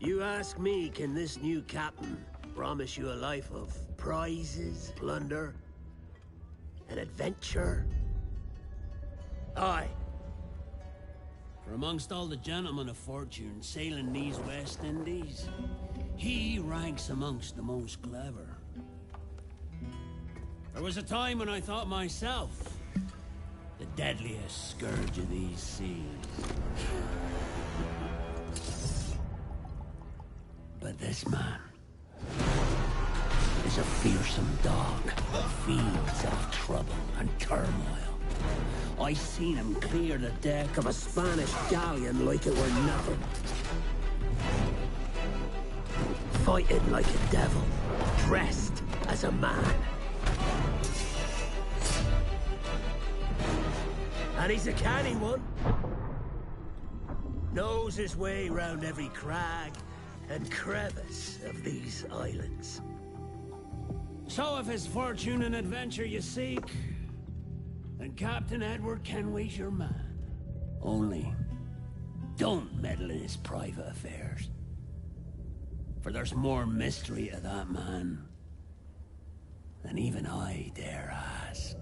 You ask me, can this new captain promise you a life of prizes, plunder, and adventure? Aye. For amongst all the gentlemen of fortune sailing these West Indies, he ranks amongst the most clever. There was a time when I thought myself the deadliest scourge of these seas. But this man is a fearsome dog that feeds off trouble and turmoil. I seen him clear the deck of a Spanish galleon like it were nothing. Fighting like a devil, dressed as a man. And he's a canny one. Knows his way round every crag and crevice of these islands. So if it's fortune and adventure you seek, then Captain Edward Kenway's your man. Only, don't meddle in his private affairs. For there's more mystery to that man than even I dare ask.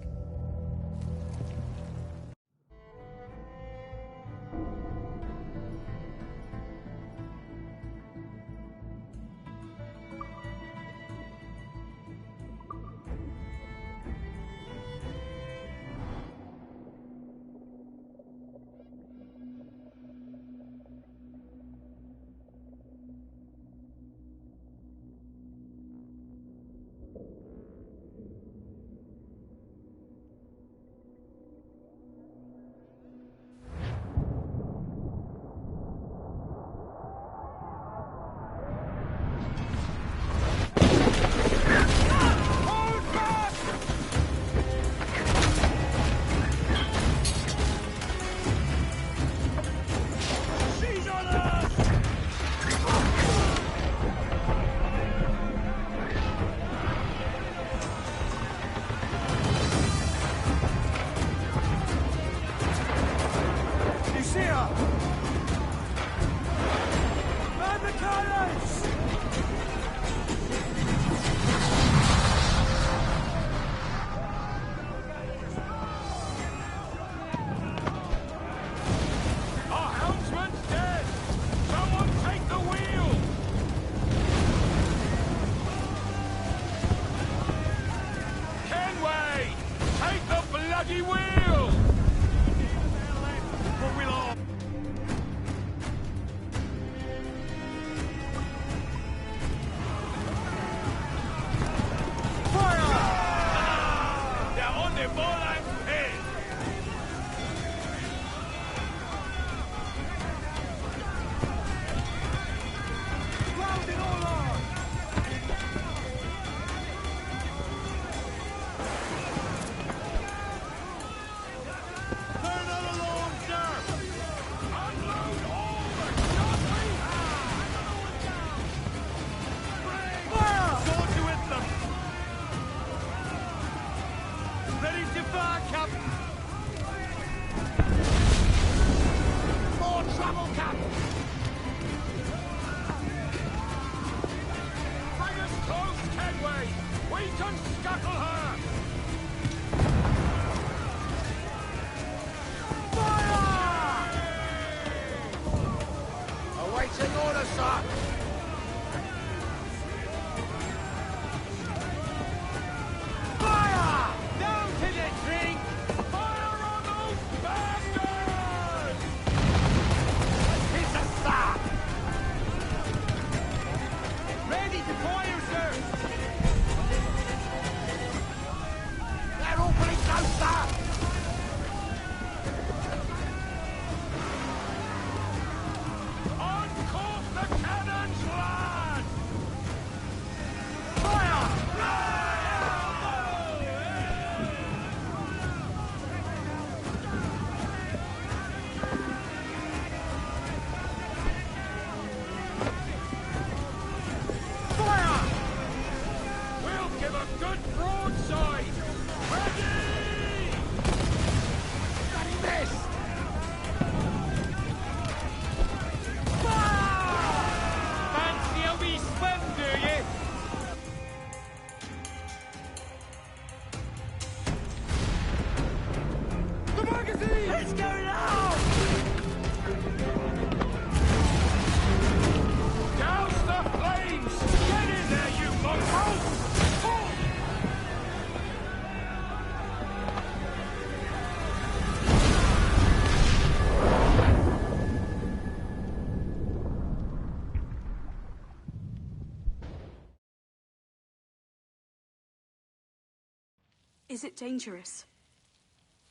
Is it dangerous?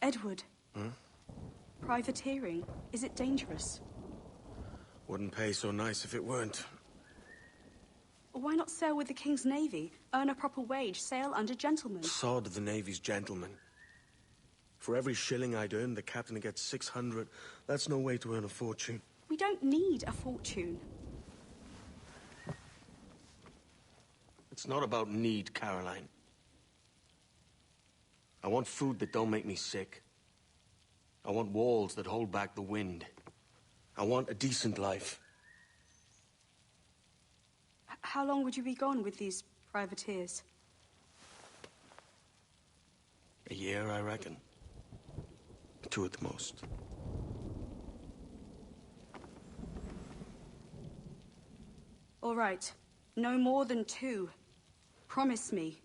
Edward? Hmm? Privateering, is it dangerous? Wouldn't pay so nice if it weren't. Why not sail with the King's Navy? Earn a proper wage, sail under gentlemen. Sod the Navy's gentlemen. For every shilling I'd earn, the captain gets 600. That's no way to earn a fortune. We don't need a fortune. It's not about need, Caroline. I want food that don't make me sick. I want walls that hold back the wind. I want a decent life. How long would you be gone with these privateers? A year, I reckon. 2 at the most. All right. No more than 2. Promise me.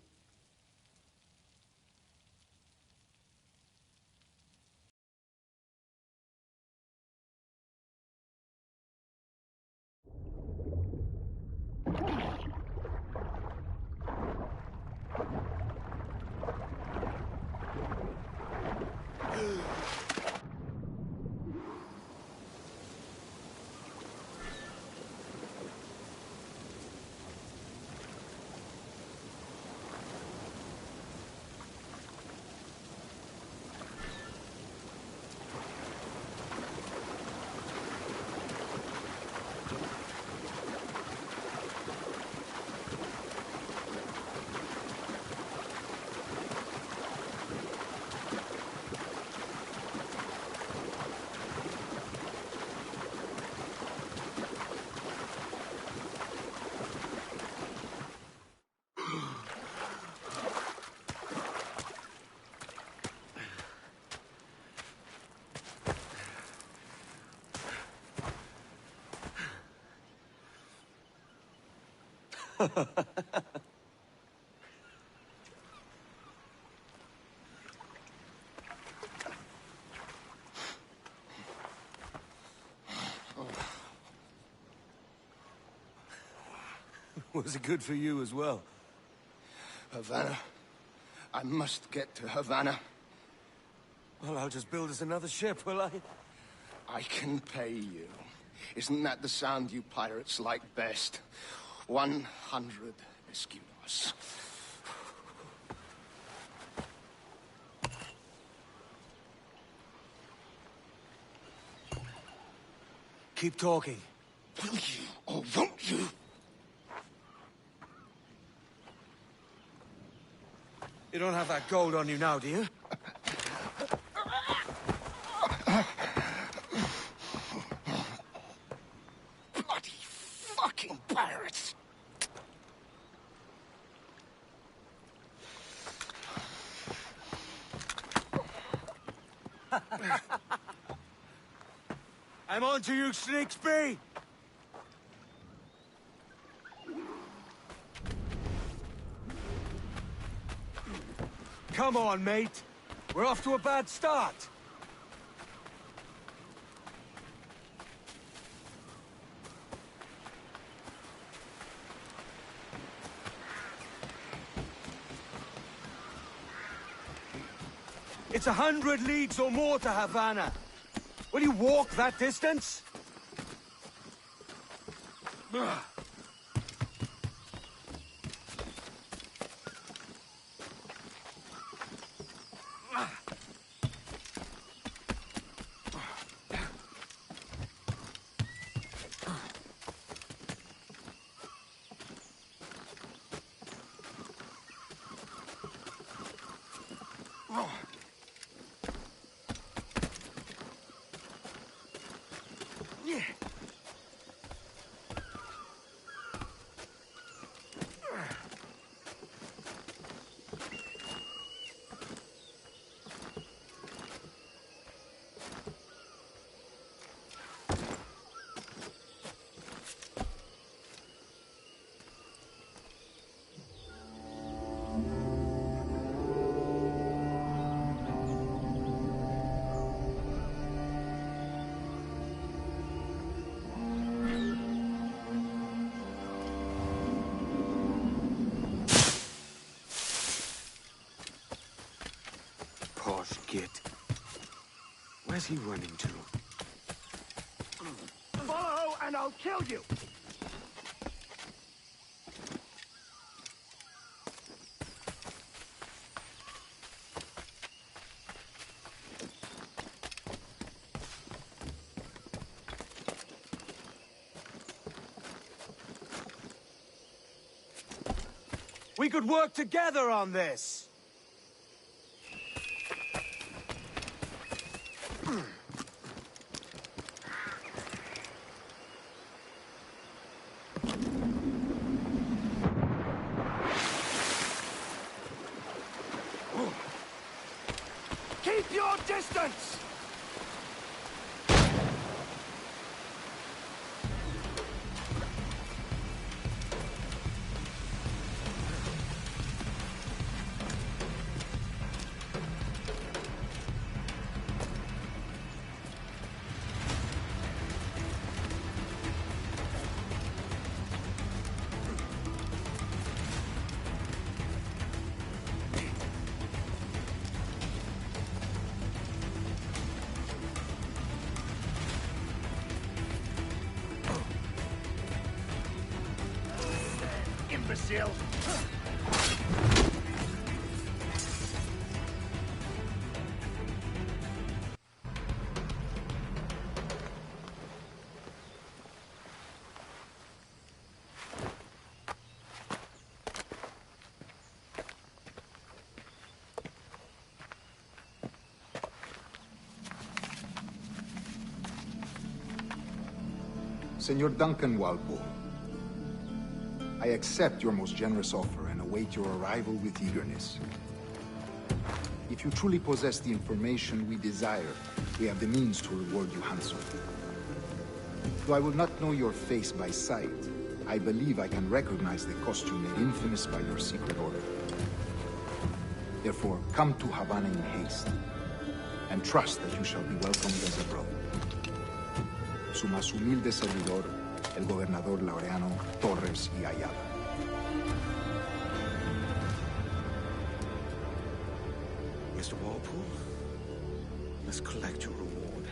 Was it good for you as well? Havana. I must get to Havana. Well, I'll just build us another ship, will I? I can pay you. Isn't that the sound you pirates like best? 100 escudos. Keep talking. Will you, or won't you? You don't have that gold on you now, do you? Bloody fucking pirates! I'm on to you, Sneaksby! Come on, mate. We're off to a bad start. It's 100 leagues or more to Havana. Will you walk that distance? git. Where's he running to? Follow, and I'll kill you! We could work together on this! Keep your distance! Imbecile! Senor Duncan Walpole, I accept your most generous offer and await your arrival with eagerness. If you truly possess the information we desire, we have the means to reward you handsomely. Though I will not know your face by sight, I believe I can recognize the costume made infamous by your secret order. Therefore, come to Havana in haste, and trust that you shall be welcomed as a brother. Su más humilde servidor, el gobernador Laureano Torres y Ayala. Mr. Walpole, let's collect your reward.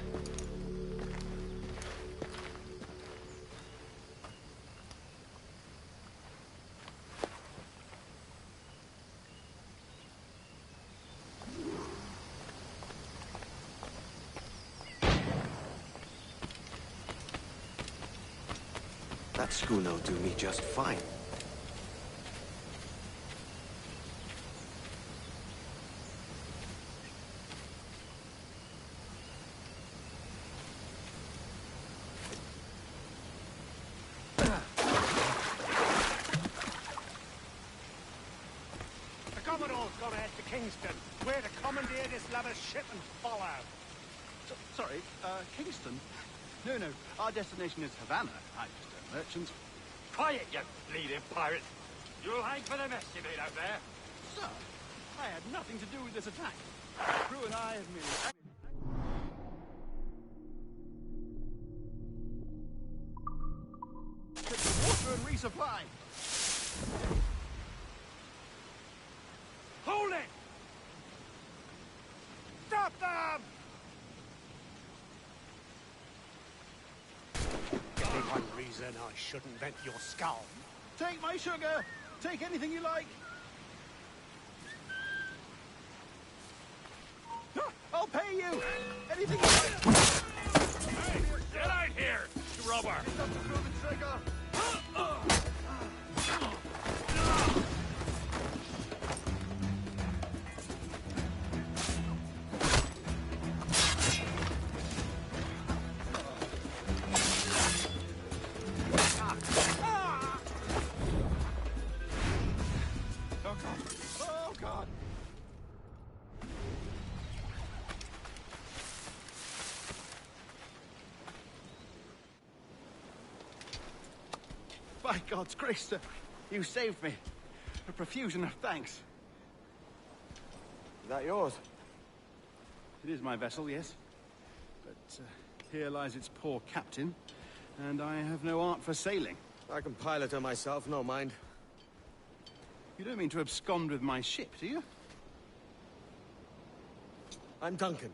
That schooner'll do me just fine. The Commodore's gone ahead to Kingston. We're to commandeer this lavish ship and follow. Sorry, Kingston? No, our destination is Havana. I'm just a merchant. Quiet, you bleeding pirate! You'll hang for the mess you made out there. Sir, I had nothing to do with this attack. The crew and I have merely... Get the water and resupply. Hold it! Stop them! Give me one reason I shouldn't vent your skull. Take my sugar. Take anything you like. I'll pay you. Anything you like. Hey, get out here, you robber! Oh, God. By God's grace, sir, you saved me. A profusion of thanks. Is that yours? It is my vessel, yes. But here lies its poor captain, and I have no art for sailing. I can pilot her myself, no mind. You don't mean to abscond with my ship, do you? I'm Duncan.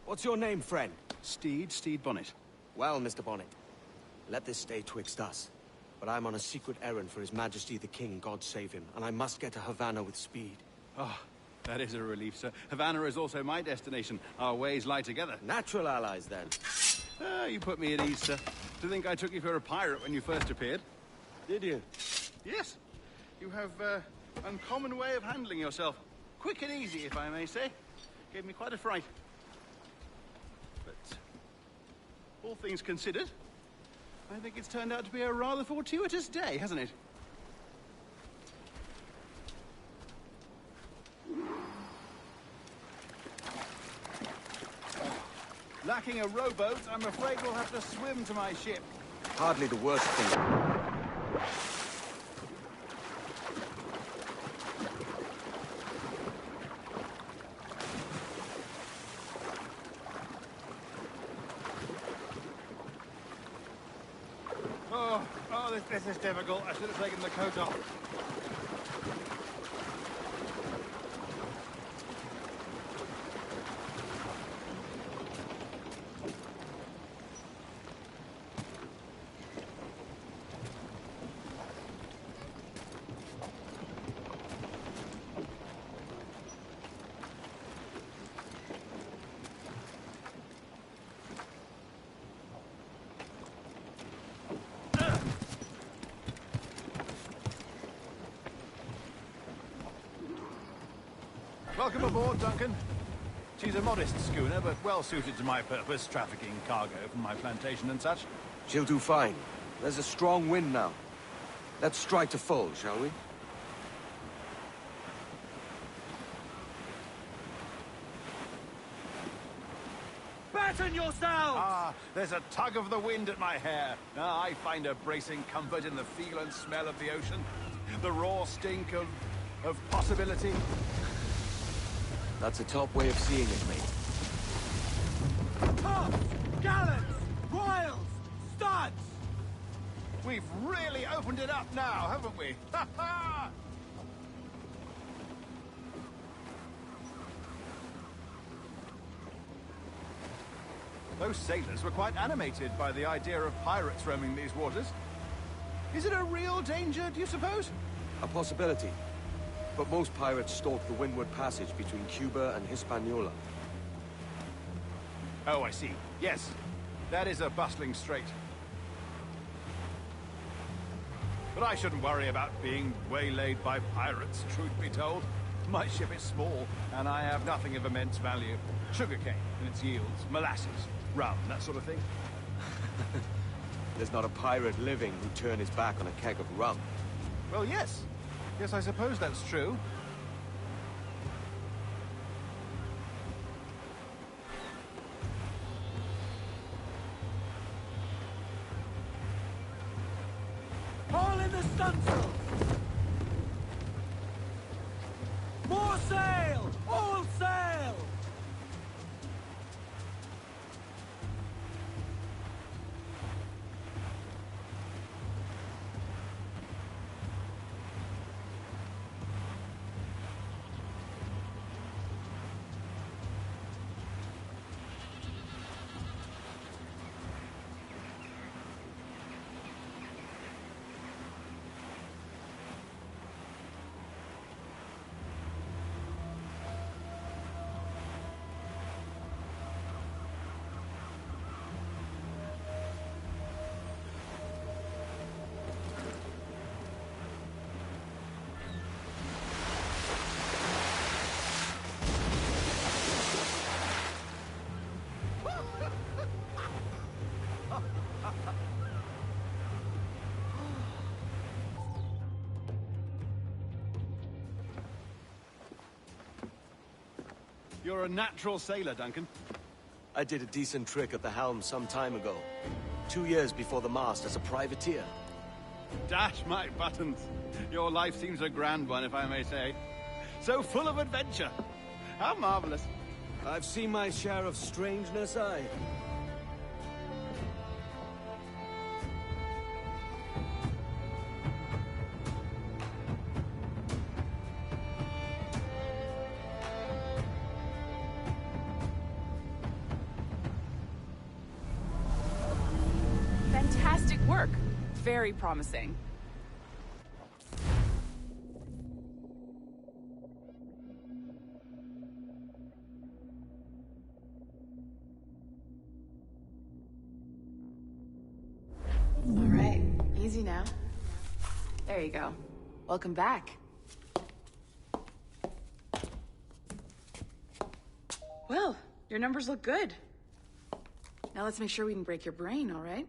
What's your name, friend? Steed Bonnet. Well, Mr. Bonnet, let this stay twixt us. But I'm on a secret errand for His Majesty the King, God save him, and I must get to Havana with speed. Oh, that is a relief, sir. Havana is also my destination. Our ways lie together. Natural allies, then. You put me at ease, sir. To think I took you for a pirate when you first appeared. Did you? Yes. You have uncommon way of handling yourself. Quick and easy, if I may say. Gave me quite a fright. But all things considered, I think it's turned out to be a rather fortuitous day, hasn't it? Lacking a rowboat, I'm afraid we'll have to swim to my ship. Hardly the worst thing. This is difficult. I should have taken the coat off. Welcome aboard, Duncan. She's a modest schooner, but well suited to my purpose, trafficking cargo from my plantation and such. She'll do fine. There's a strong wind now. Let's strike to full, shall we? Batten yourselves! Ah, there's a tug of the wind at my hair. I find a bracing comfort in the feel and smell of the ocean. The raw stink of possibility. That's a top way of seeing it, mate. Tops! Gallants! Royals! Studs! We've really opened it up now, haven't we? Ha ha! Those sailors were quite animated by the idea of pirates roaming these waters. Is it a real danger, do you suppose? A possibility. But most pirates stalk the windward passage between Cuba and Hispaniola. Oh, I see. Yes. That is a bustling strait. But I shouldn't worry about being waylaid by pirates, truth be told. My ship is small, and I have nothing of immense value. Sugarcane and its yields, molasses, rum, that sort of thing. There's not a pirate living who'd turn his back on a keg of rum. Well, yes. Yes, I suppose that's true. All in the stunsail! More sail! All sail! You're a natural sailor, Duncan. I did a decent trick at the helm some time ago. 2 years before the mast as a privateer. Dash my buttons. Your life seems a grand one, if I may say. So full of adventure. How marvelous. I've seen my share of strangeness, aye. very promising. All right, easy now. There you go. Welcome back. Well, your numbers look good. Now let's make sure we can break your brain, all right?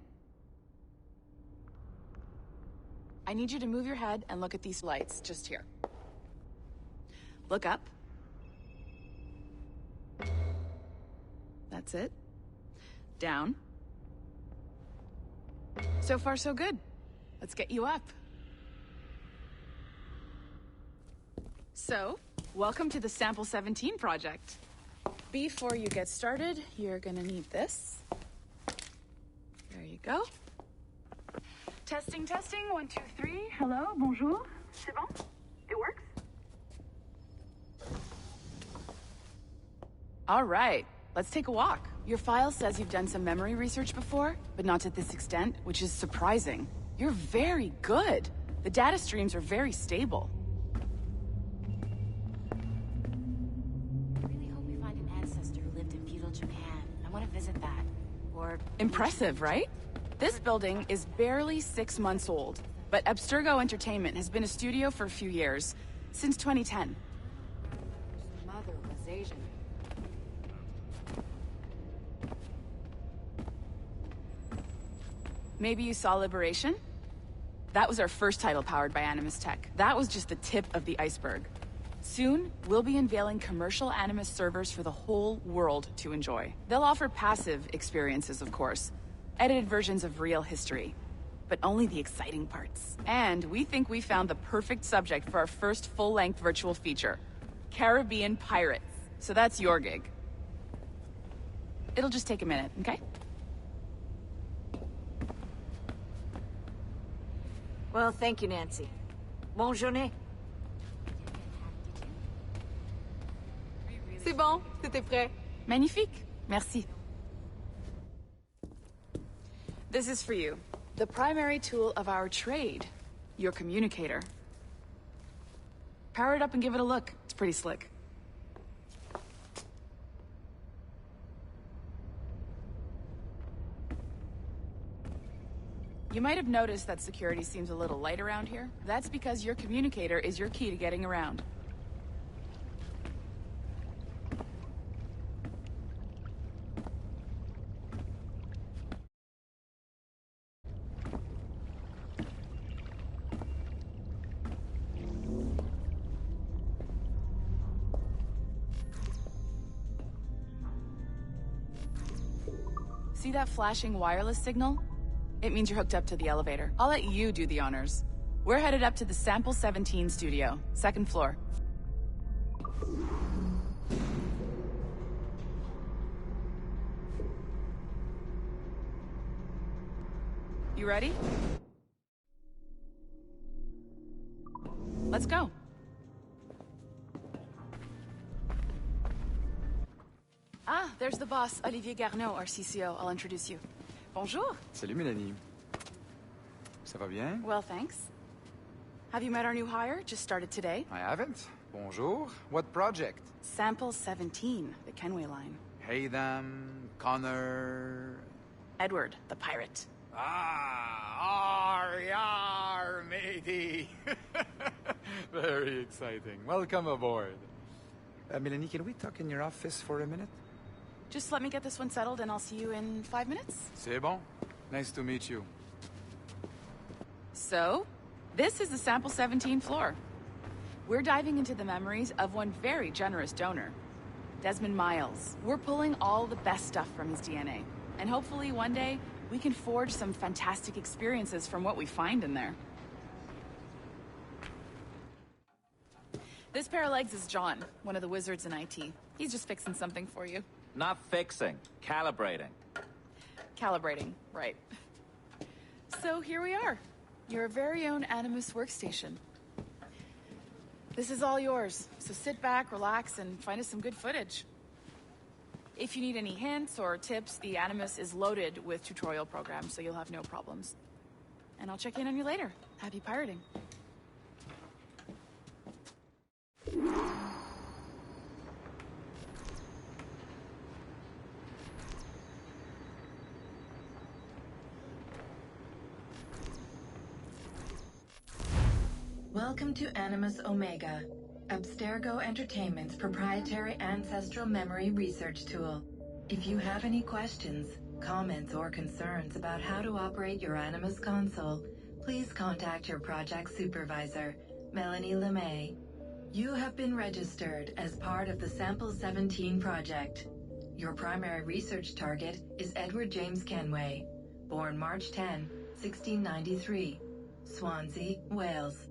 I need you to move your head and look at these lights just here. Look up. That's it. Down. So far, so good. Let's get you up. So, welcome to the Sample 17 project. Before you get started, you're gonna need this. There you go. Testing, testing, 1, 2, 3. Hello, bonjour. C'est bon? It works? All right, let's take a walk. Your file says you've done some memory research before, but not to this extent, which is surprising. You're very good. The data streams are very stable. I really hope we find an ancestor who lived in feudal Japan. I want to visit that. Or... Impressive, right? This building is barely 6 months old, but Abstergo Entertainment has been a studio for a few years, since 2010. Mother was Asian. Maybe you saw Liberation? That was our first title powered by Animus Tech. That was just the tip of the iceberg. Soon, we'll be unveiling commercial Animus servers for the whole world to enjoy. They'll offer passive experiences, of course. Edited versions of real history. But only the exciting parts. And we think we found the perfect subject for our first full-length virtual feature. Caribbean pirates. So that's your gig. It'll just take a minute, okay? Well, thank you, Nancy. Bonne journée. C'est bon, c'était prêt. Magnifique. Merci. This is for you. The primary tool of our trade. Your communicator. Power it up and give it a look. It's pretty slick. You might have noticed that security seems a little light around here. That's because your communicator is your key to getting around. See that flashing wireless signal? It means you're hooked up to the elevator. I'll let you do the honors. We're headed up to the Sample 17 studio, 2nd floor. You ready? Let's go. Ah, there's the boss, Olivier Garneau, our CCO. I'll introduce you. Bonjour. Salut, Mélanie. Ça va bien? Well, thanks. Have you met our new hire? Just started today. I haven't. Bonjour. What project? Sample 17, the Kenway line. Haytham, Connor... Edward, the pirate. Ah, yar, matey. Very exciting. Welcome aboard. Mélanie, can we talk in your office for a minute? Just let me get this one settled and I'll see you in 5 minutes. C'est bon. Nice to meet you. So, this is the Sample 17 floor. We're diving into the memories of one very generous donor, Desmond Miles. We're pulling all the best stuff from his DNA. And hopefully one day, we can forge some fantastic experiences from what we find in there. This pair of legs is John, one of the wizards in IT. He's just fixing something for you. Not fixing, calibrating. Calibrating, right. So here we are, your very own Animus workstation. This is all yours, so sit back, relax, and find us some good footage. If you need any hints or tips, the Animus is loaded with tutorial programs, so you'll have no problems. and I'll check in on you later. Happy pirating. Welcome to Animus Omega, Abstergo Entertainment's proprietary ancestral memory research tool. If you have any questions, comments, or concerns about how to operate your Animus console, please contact your project supervisor, Melanie LeMay. You have been registered as part of the Sample 17 project. Your primary research target is Edward James Kenway, born March 10, 1693, Swansea, Wales.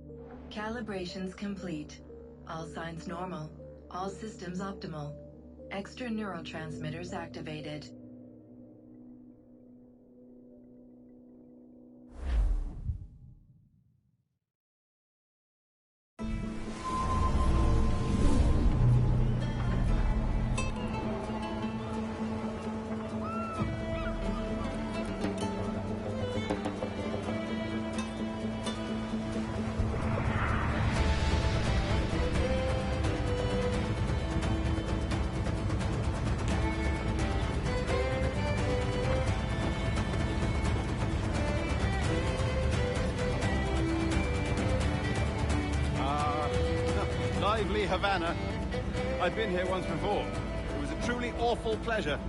Calibrations complete. All signs normal. All systems optimal. Extra neurotransmitters activated. Lively Havana. I've been here once before. It was a truly awful pleasure.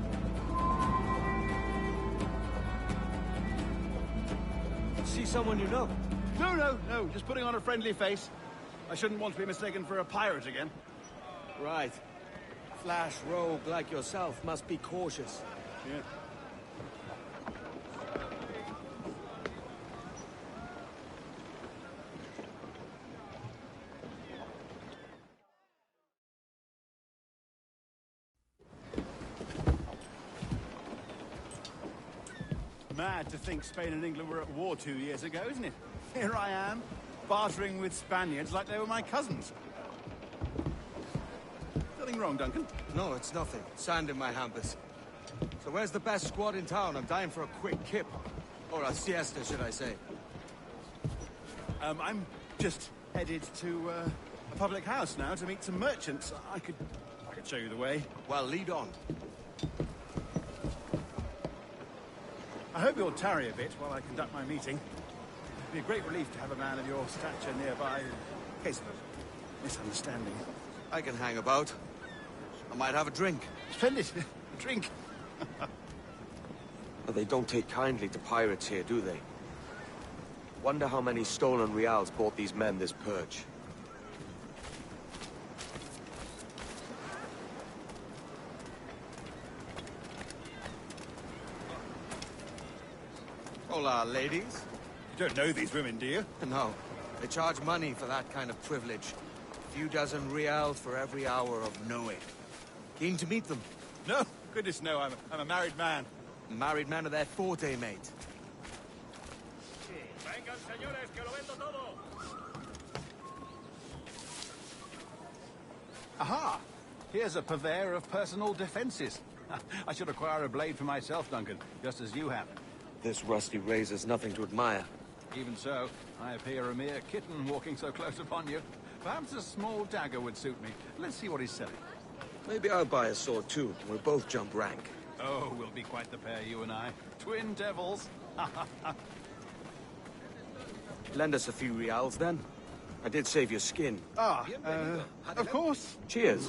See someone you know? No. Just putting on a friendly face. I shouldn't want to be mistaken for a pirate again. Right. Flash rogue like yourself must be cautious. Yeah. Mad to think Spain and England were at war 2 years ago, isn't it? Here I am, bartering with Spaniards like they were my cousins. Nothing wrong, Duncan? No, it's nothing. Sand in my hampers. So where's the best squad in town? I'm dying for a quick kip. Or a siesta, should I say. I'm just headed to a public house now to meet some merchants. I could show you the way. Well, lead on. I hope you'll tarry a bit while I conduct my meeting. It'd be a great relief to have a man of your stature nearby in case of a misunderstanding. I can hang about. I might have a drink. Splendid. A drink. Well, they don't take kindly to pirates here, do they? Wonder how many stolen reals bought these men this purge. Hola, ladies. You don't know these women, do you? No. They charge money for that kind of privilege. A few dozen reals for every hour of knowing. Keen to meet them? No, goodness no, I'm a married man. Married men are their forte, mate. Aha! Here's a purveyor of personal defenses. I should acquire a blade for myself, Duncan, just as you have. This rusty razor's nothing to admire. Even so, I appear a mere kitten walking so close upon you. Perhaps a small dagger would suit me. Let's see what he's selling. Maybe I'll buy a sword too. We'll both jump rank. Oh, we'll be quite the pair, you and I. Twin devils. Lend us a few reals, then. I did save your skin. Of course. Cheers.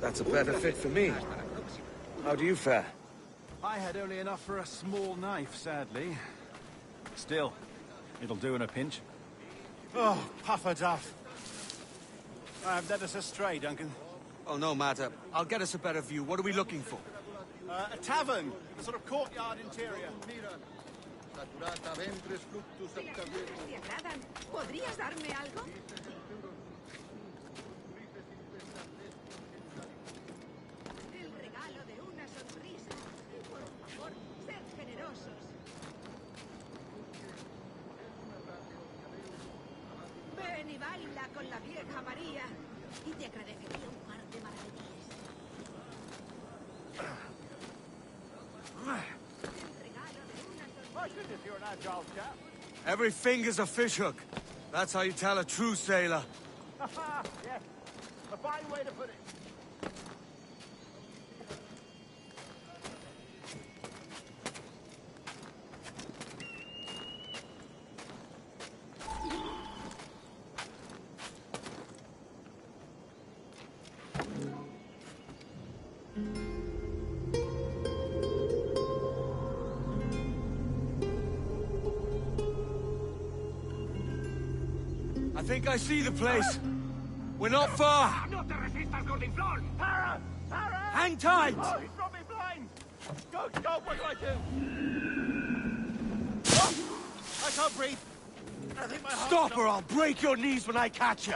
That's a better fit for me. How do you fare? I had only enough for a small knife, sadly. Still, it'll do in a pinch. Oh, puffer duff. I've led us astray, Duncan. Oh, no matter. I'll get us a better view. What are we looking for? A tavern. A sort of courtyard interior. ¿Podrías darme algo? El regalo de una sonrisa. Por favor, sed generosos. ven y baila con la vieja María. Y te agradecería un par de maravedíes. Every finger's a fishhook. That's how you tell a true sailor. Yes, a fine way to put it. I think I see the place. We're not far. No te resistas, gordinflón! Para! Para! Hang tight! Oh, he's got me blind! Go, what do I do? Oh, I can't breathe. I think my heart's Stop or I'll break your knees when I catch you.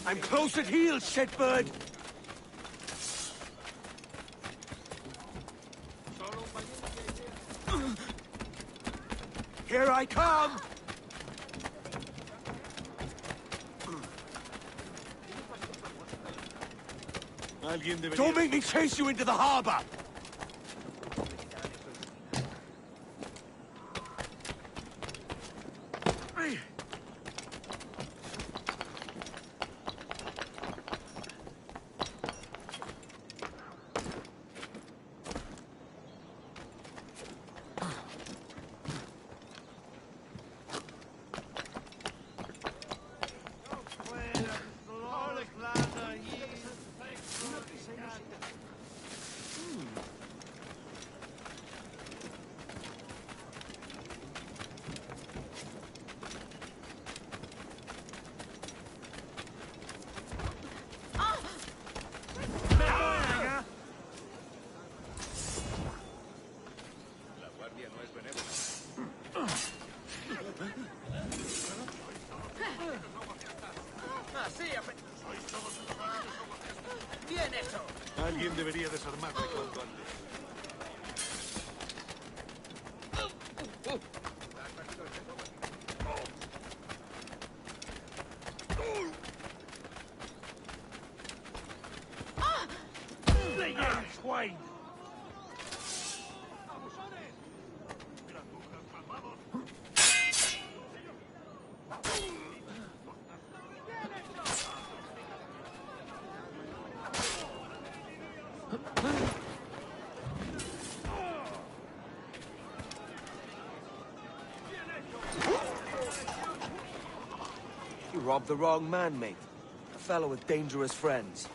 I'm close at heel, shitbird. Here I come! Don't make me chase you into the harbor! Alguien debería desarmarse cuanto antes. Twain! You robbed the wrong man, mate. A fellow with dangerous friends.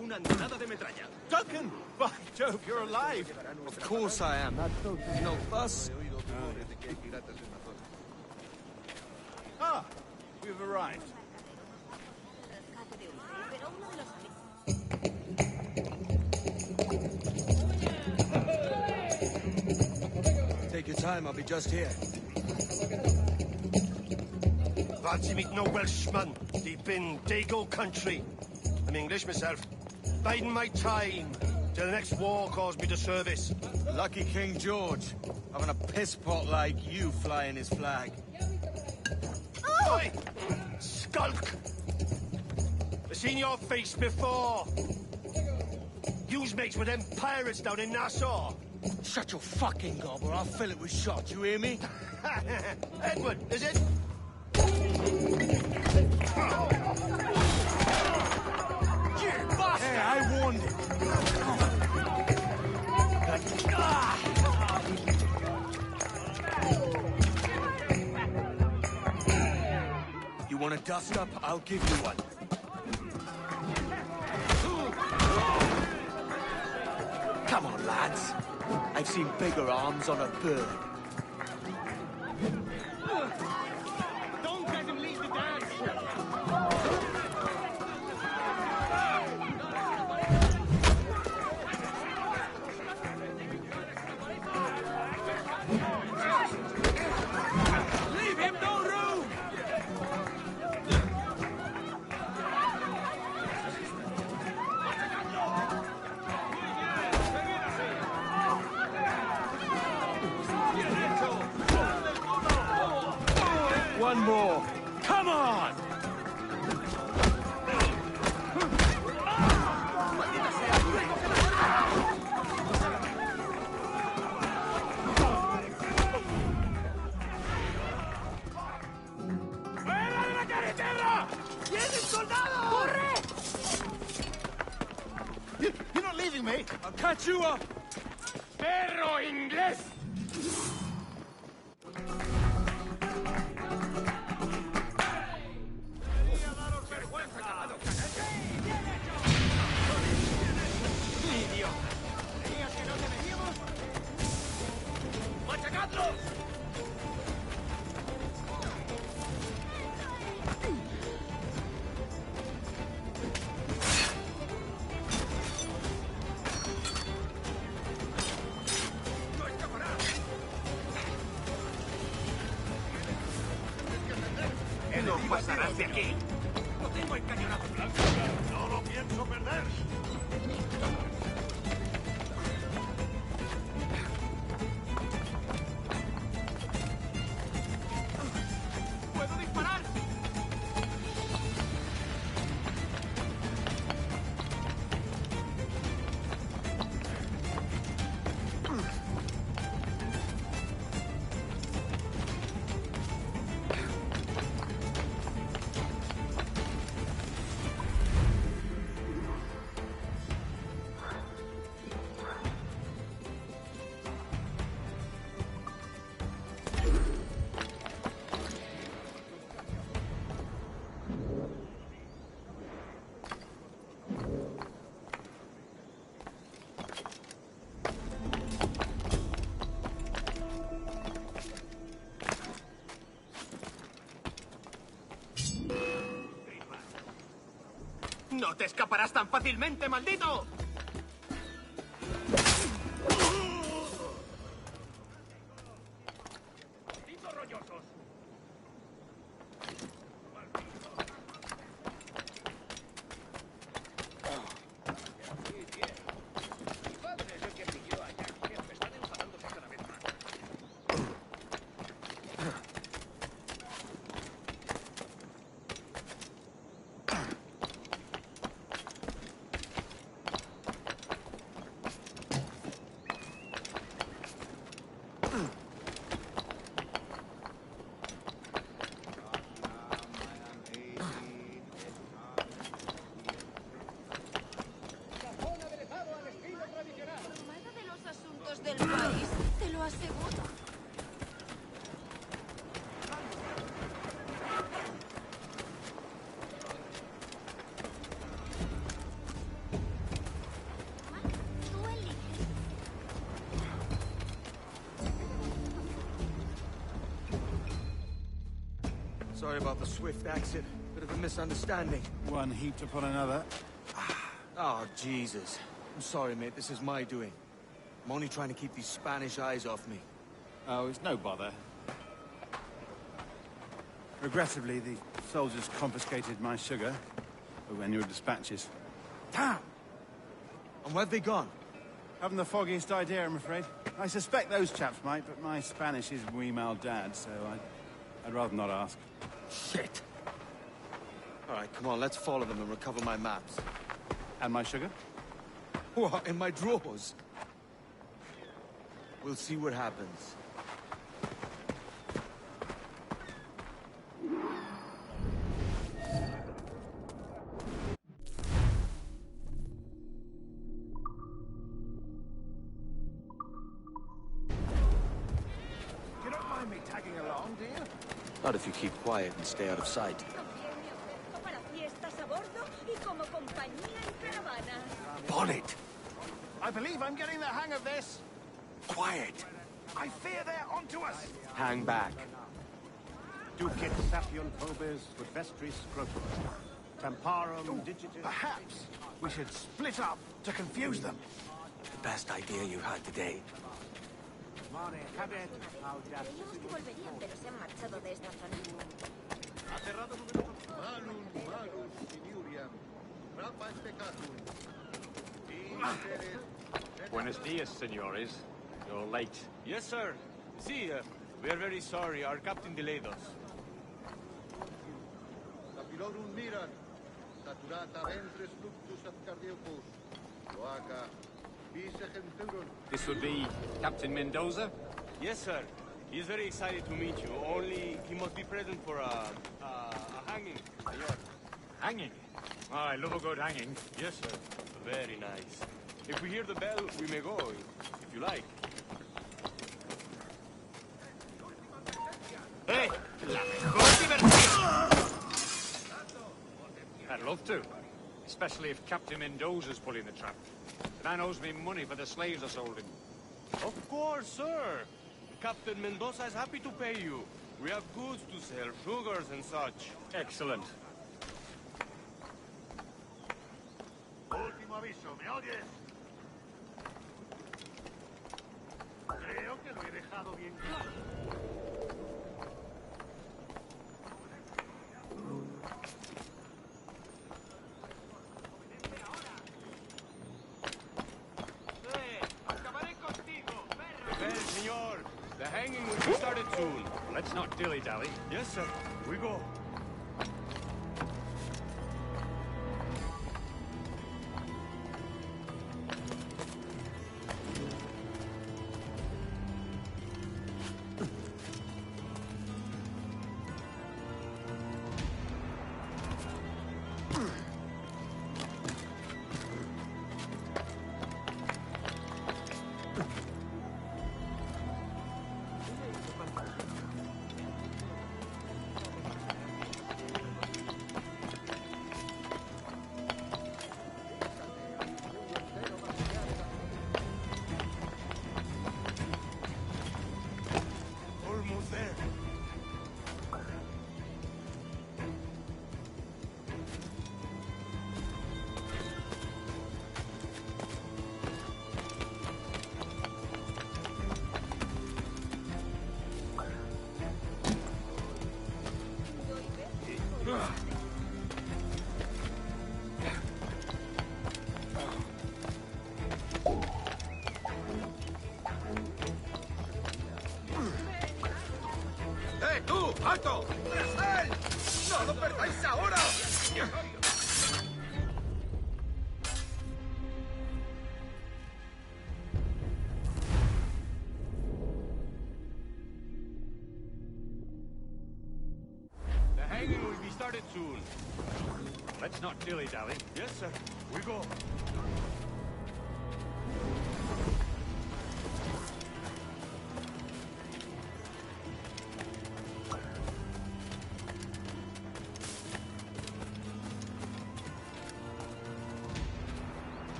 Una andanada de metralla. Duncan! By Jove, you're alive! Of course I am. That's no fuss. Ah, we've arrived. Take your time, I'll be just here. Fancy meet no Welshman deep in Dago country. I'm English myself. Biding my time till the next war calls me to service. Lucky King George, having a piss pot like you flying his flag. Oi! Skulk! I've seen your face before. You's mates with them pirates down in Nassau. Shut your fucking gob or I'll fill it with shot, you hear me? Edward, is it? You bastard! Hey, I warned him. You want a dust-up? I'll give you one. Come on, lads. I've seen bigger arms on a bird. Don't let him lead the dance! Leave him no room! One more. Come on! You're not leaving me! I'll catch you up! Perro inglés! No pasarás de aquí. No tengo el cañonazo blanco. No lo pienso perder. ¡Puedo disparar! ¡No te escaparás tan fácilmente, maldito! ¡Malditos rollosos! Mi padre es el que pilló a Jack Kemp. Están enfadándose cada vez más. De los asuntos del país, te lo aseguro. Tú eliges. Sorry about the swift exit. Bit of a misunderstanding. One heaped upon another. Oh, Jesus. I'm sorry, mate. This is my doing. I'm only trying to keep these Spanish eyes off me. Oh, it's no bother. Regrettably, the soldiers confiscated my sugar when your dispatches. Damn! And where've they gone? Haven't the foggiest idea, I'm afraid. I suspect those chaps might, but my Spanish is muy mal dad, so I'd rather not ask. Shit! All right, come on, let's follow them and recover my maps. And my sugar? What, in my drawers? We'll see what happens. You don't mind me tagging along, do you? Not if you keep quiet and stay out of sight. Bonnet! I believe I'm getting the hang of this. Quiet! I fear they're onto us. Hang back. Ducit sapium probes with vestris scrotum. Temparum digitis... Perhaps we should split up to confuse them. The best idea you had today. Creíamos que volverían, pero se han marchado de esta zona. Buenos dias, senores. You're late. Yes, sir. See, we are very sorry. Our captain delayed us. Capilorum miran, saturata ventris fluctus ad cardiopus. Loaca, vise centurum. This would be Captain Mendoza? Yes, sir. He's very excited to meet you. Only he must be present for a hanging. Hanging? Oh, I love a good hanging. Yes, sir. Very nice. If we hear the bell, we may go, if you like. Hey! La mejor diversión! I'd love to. Especially if Captain Mendoza's pulling the trap. Man owes me money for the slaves I sold him. Of course, sir. Captain Mendoza is happy to pay you. We have goods to sell, sugars and such. Excellent. Último aviso, ¿me oyes? Creo que lo he dejado bien claro. Senor, the hanging will be started soon. Let's not dilly-dally. Yes, sir. We go. ¡Tú! ¡Alto! ¡Tras él! ¡No lo perdáis ahora! The hanging will be started soon. Let's not dilly-dally. Yes, sir. We go.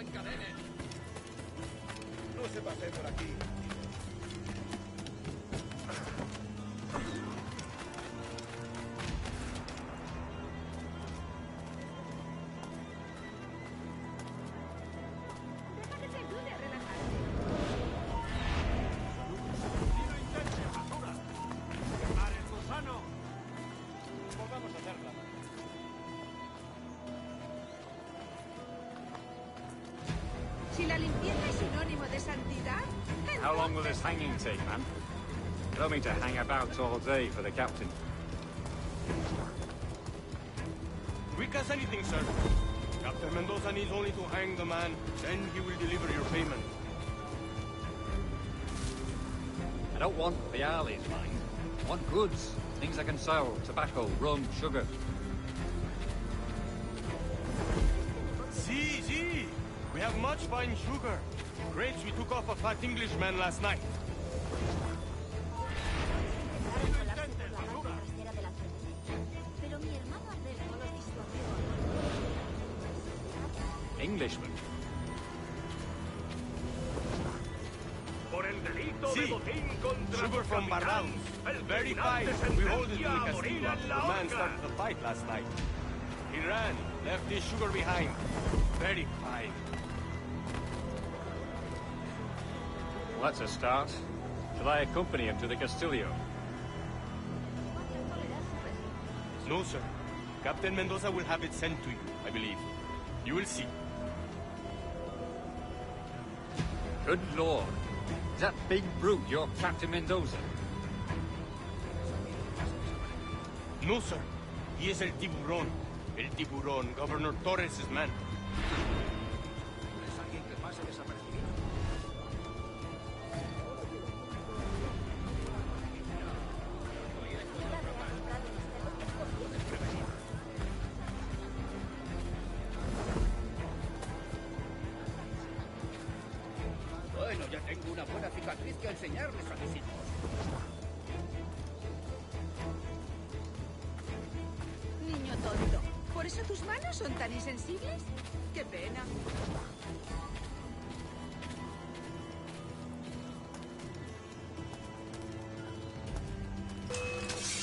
lo encadenen. No se pase por aquí. Deja que te ayude a relajarte. Volvamos a hacerla. Si la limpieza es sinónimo de santidad, How long will this hanging take, man? I don't mean to hang about all day for the captain. Quick as anything, sir. Captain Mendoza needs only to hang the man, then he will deliver your payment. I don't want Viali's mind. I want goods. Things I can sell. Tobacco, rum, sugar. See. We have much fine sugar. Grapes we took off a fat Englishman last night. Englishman. Por el delito Sí. de botín contra Sugar tu from capitán, Barbados. el Very tribunal fine. te We hold it in sentencia the a morir castillo. en la The man horca. started the fight last night. He ran, left his sugar behind. Very fine. That's a start. Shall I accompany him to the Castillo? No, sir. Captain Mendoza will have it sent to you, I believe. You will see. Good lord. Is that big brute your Captain Mendoza? No, sir. He is el tiburón. El tiburón, Governor Torres' man. ¿Es alguien que pase desapercibido? Bueno, ya tengo una buena cicatriz que enseñarles a mis hijos. Niño tonto. ¿Por eso tus manos son tan insensibles? ¡Qué pena!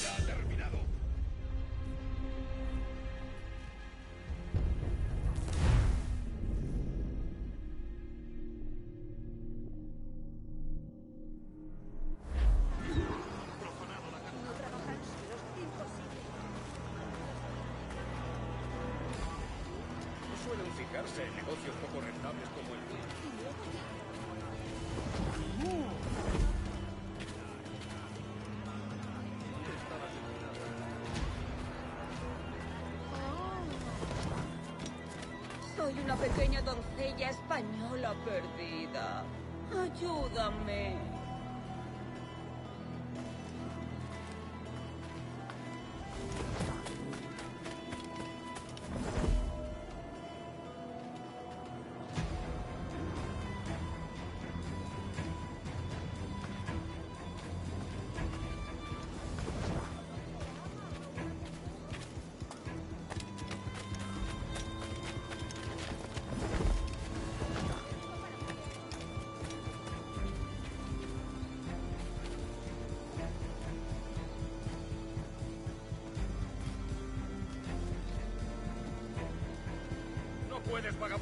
Ya ha terminado. No trabajan solos. Imposible. No suelen fijarse en negocios poco rentables como el mío. Soy una pequeña doncella española perdida. Ayúdame. No puedes pagar.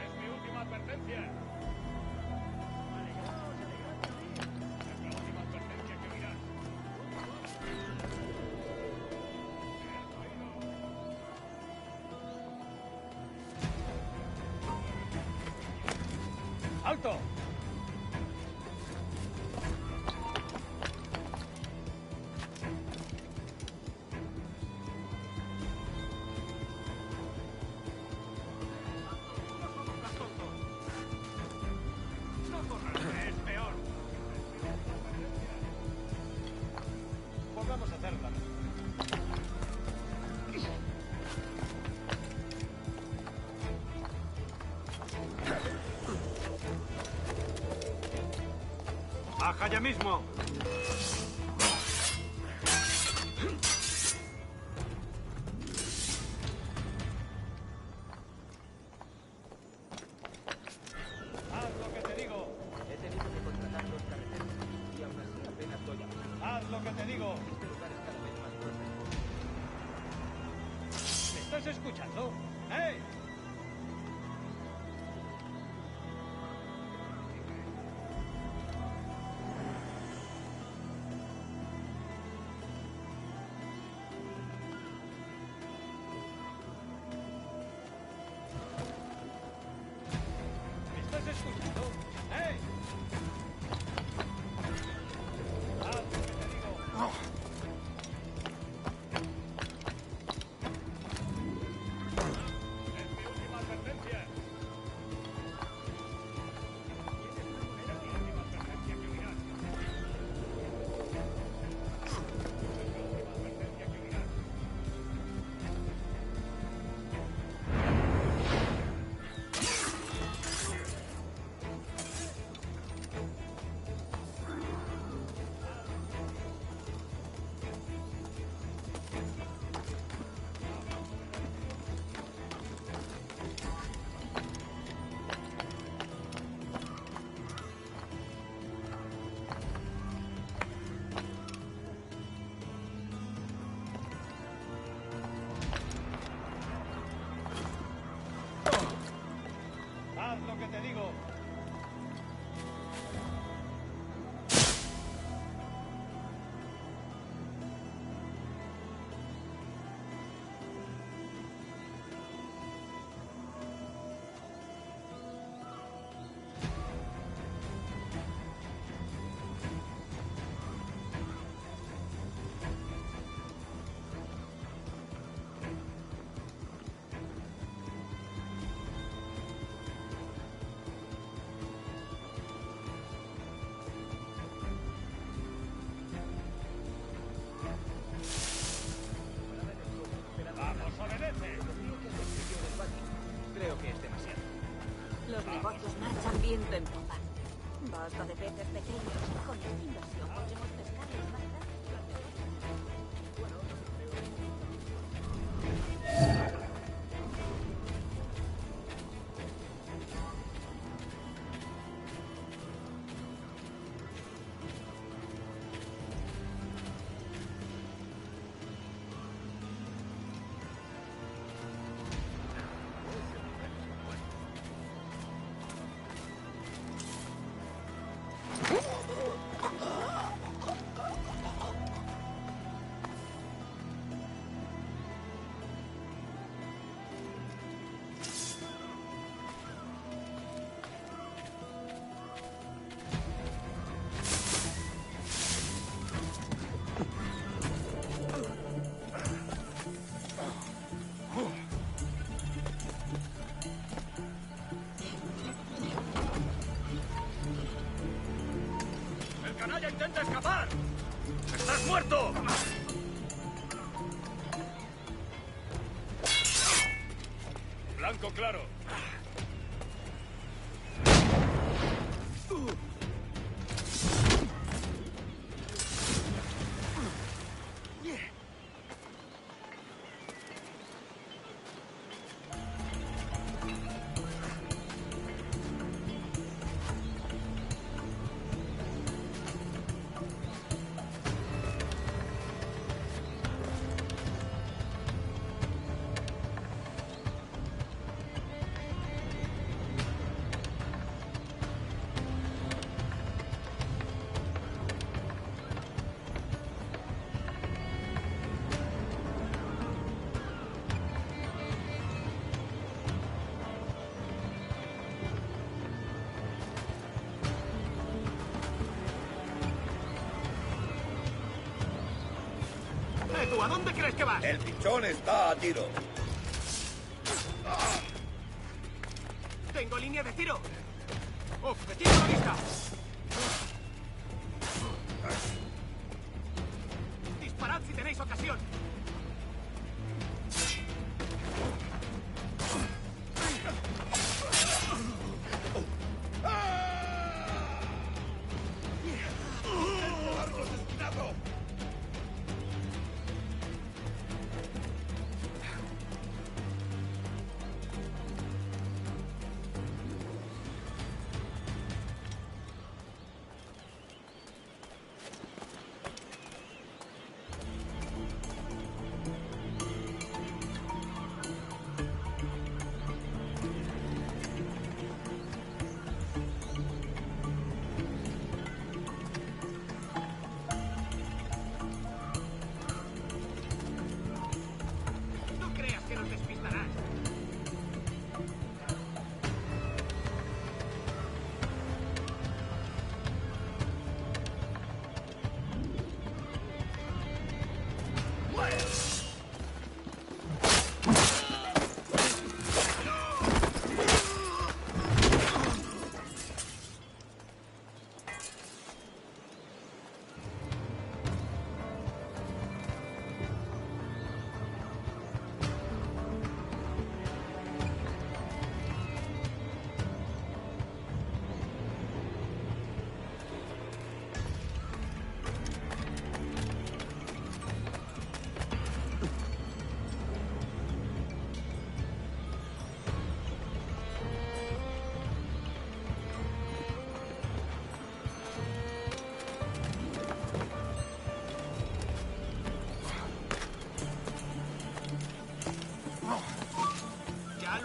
Es mi última advertencia. Es la última advertencia que oirás. ¡Alto! ¡Baja ya mismo! Haz lo que te digo. He tenido que contratar dos carreteros y aún así apenas doy a... Haz lo que te digo. Este lugar es cada vez más fuerte. ¿Me estás escuchando? ¡Hey! ¿Me estás escuchando? ¡Hey! Haz lo que te digo. Es mi última advertencia. Es mi última advertencia que oirás. Es mi última advertencia que oirás. Haz lo que te digo. ¡Vamos, obedece! Creo que es demasiado. Los negocios marchan viento en popa. Basta de peces pequeños. Con esta inversión podremos pescarlos más ¡El canalla intenta escapar! ¡Estás muerto! Blanco claro. ¿Tú a dónde crees que vas? El pichón está a tiro. Tengo línea de tiro. Objetivo a la vista. Disparad si tenéis ocasión.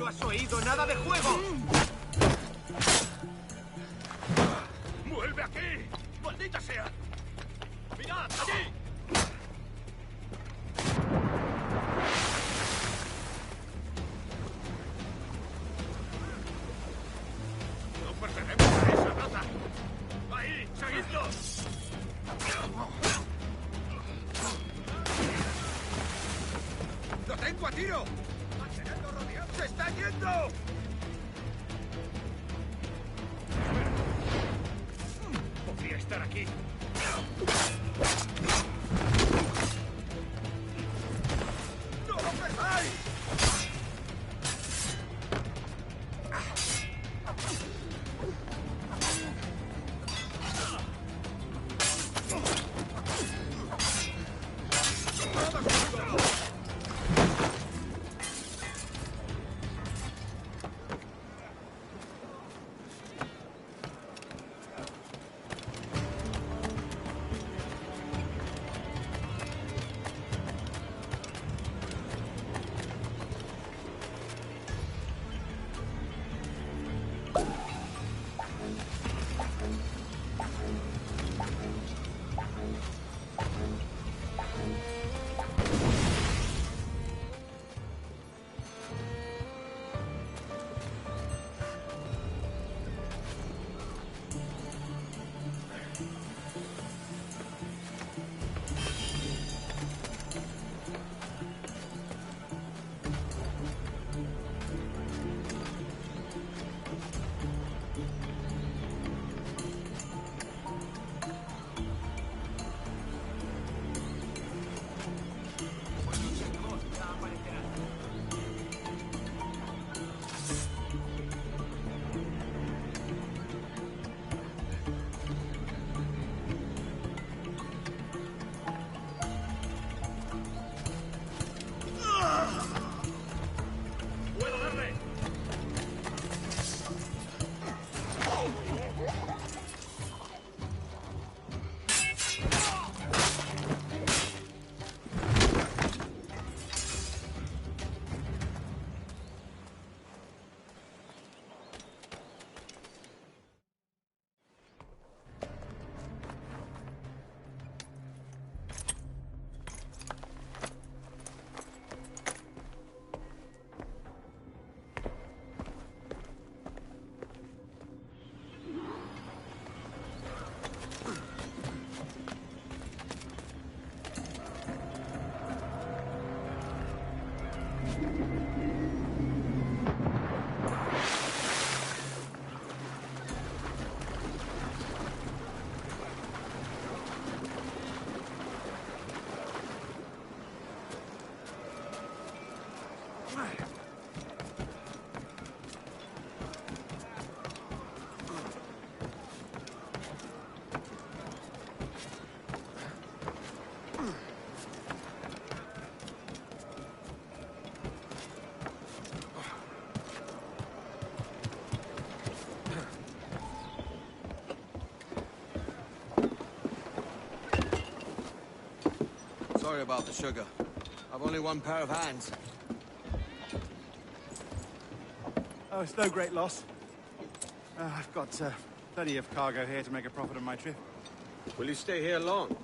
has oído nada de juego? ¡Vuelve aquí! ¡Maldita sea! ¡Mirad, allí! ¡No pertenecemos a esa raza! ¡Ahí! ¡Seguidlo! ¡Lo tengo a tiro! ¡Mantenedlo rodeado! ¡Se está yendo! Podría estar aquí. ¡No lo perdáis! ¡Puedo darle! Sorry about the sugar. I've only one pair of hands. Oh, it's no great loss. I've got plenty of cargo here to make a profit on my trip. Will you stay here long?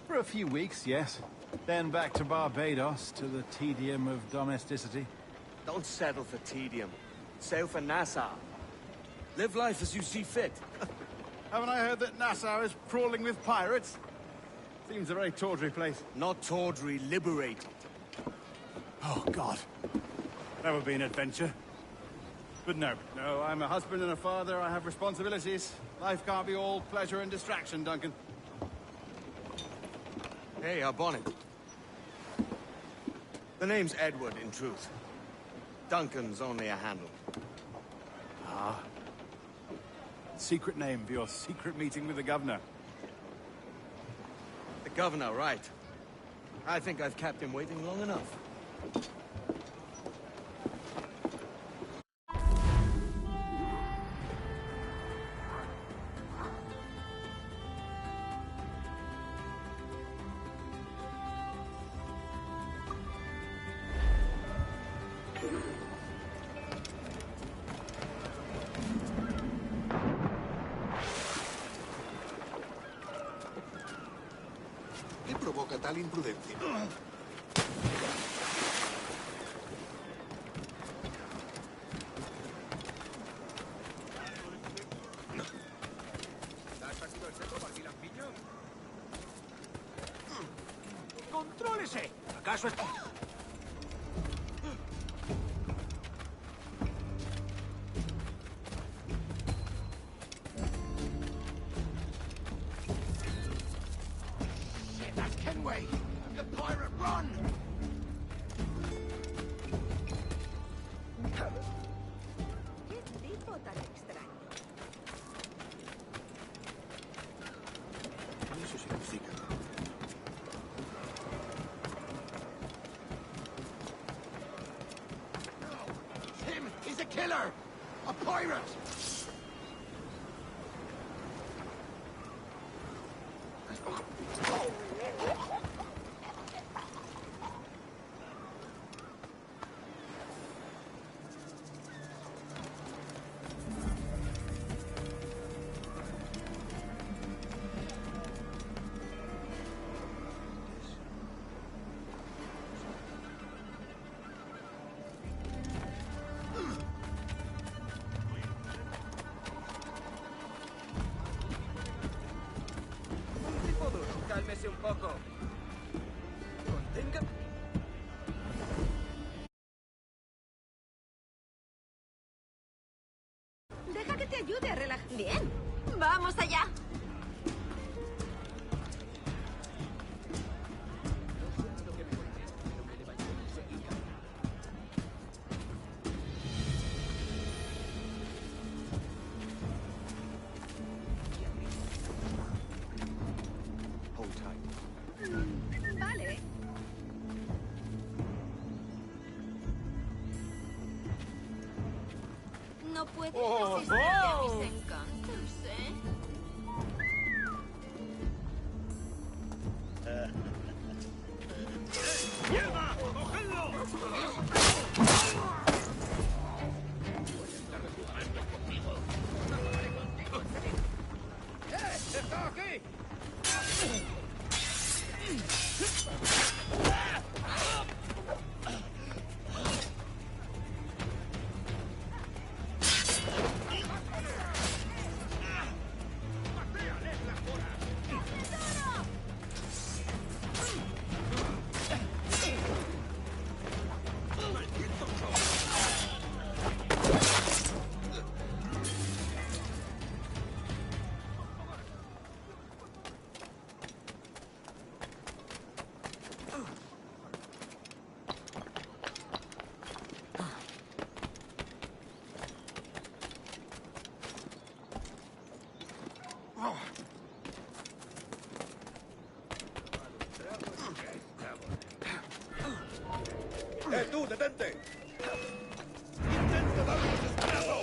For a few weeks, yes. Then back to Barbados, to the tedium of domesticity. Don't settle for tedium. Sail for Nassau. Live life as you see fit. Haven't I heard that Nassau is crawling with pirates? Seems a very tawdry place. Not tawdry, liberated. Oh, God. That would be an adventure. But no, I'm a husband and a father. I have responsibilities. Life can't be all pleasure and distraction, Duncan. Hey, our bonnet. The name's Edward, in truth. Duncan's only a handle. Ah. Secret name for your secret meeting with the governor. The governor, right. I think I've kept him waiting long enough. tal imprudencia. ¡Contrólese! ¿Acaso está...? Shit, that's Kenway! The pirate, run! ¿Qué tipo tan extraño? Eso significa. Him! He's a killer! A pirate! Tipo duro, cálmese un poco. Contenga... Deja que te ayude a relajar. Bien. Vamos allá. Hold tight. Vale. No puedes resistirte a mis encantos, ¿eh? ¡Mierda! ¡Cogedlo! ¡Está aquí! ¡Tú, detente! ¡Intenta darle un esclavo!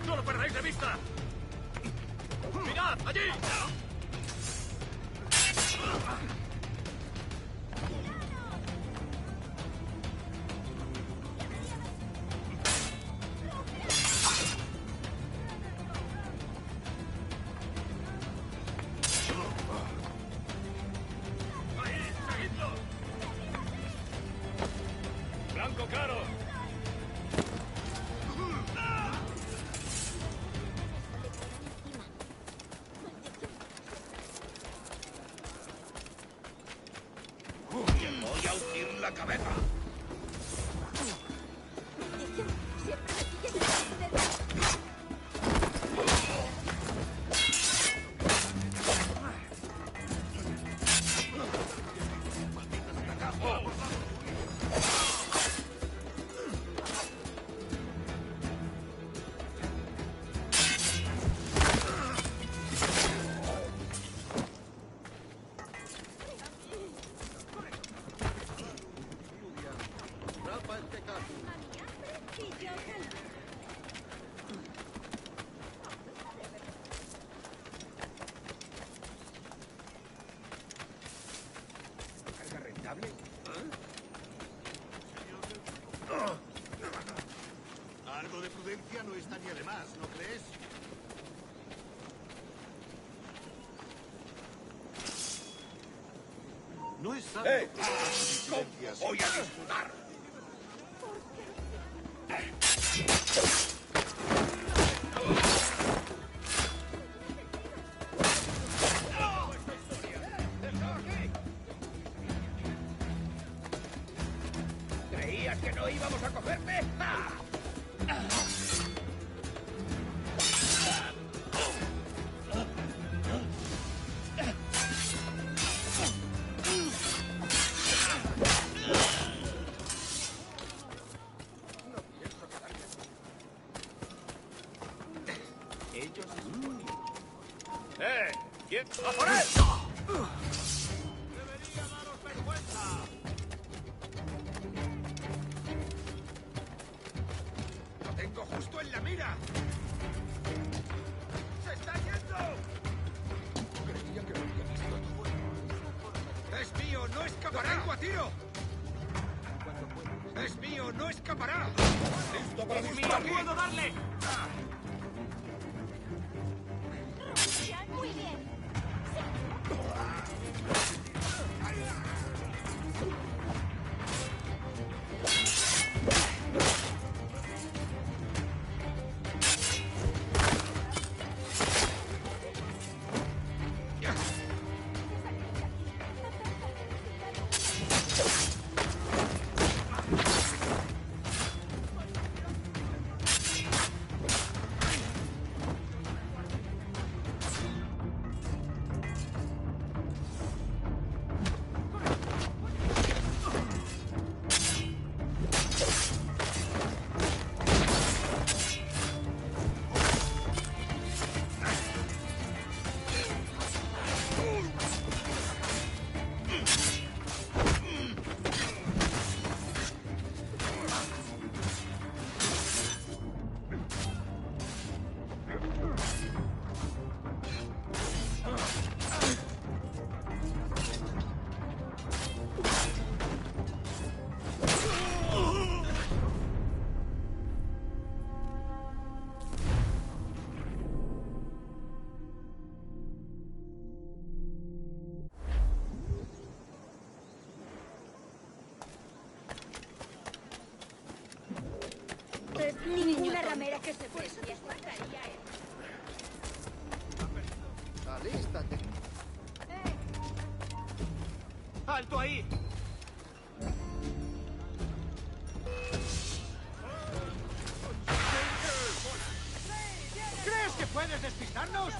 ¡No lo perdáis de vista! ¡Mirad! ¡Allí! ¡Ahí! ¡Seguidlo! ¡Blanco claro! ¡Voy a hundir la cabeza! No es sano. ¿Cómo voy a disfrutar? ¿Creías que no íbamos a cogerme? ¡Ja! ¿Quién? ¡A por él! ¡Debería daros vergüenza! ¡Lo tengo justo en la mira! ¡Se está yendo! Creía que lo había visto todo. ¡Es mío! ¡No escapará! ¡Lo tengo a tiro! ¡Es mío! ¡No escapará! ¡Listo para disparar! ¡Puedo darle! Muy bien. Ninguna ramera que se precie estaría Alístate. ¡Alto ahí! ¿Crees que puedes despistarnos?